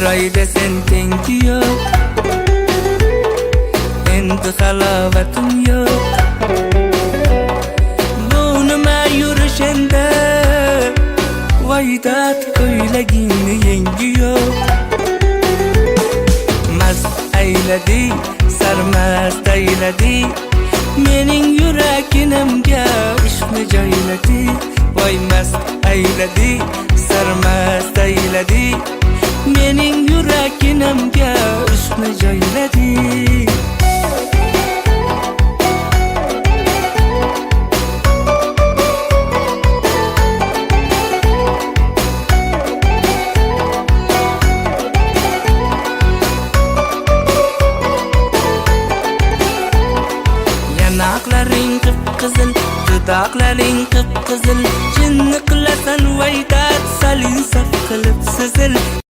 chiroyda sen tengi yo'q, endi halovatim yo'q. Bu nima yurishingda, voydat ko'ylagingni yengi yo'q. Mast ayladi, sarmast ayladi, mening yuraginimga ishqni joyladi. Voy mast ayladi, sarmast ayladi, mening yuraginimga ishqni joyladi. Yanaqlaring qip-qizil, dudoqlaring qip-qizil, jinni qilasan voydat, salin saf qilib sizil.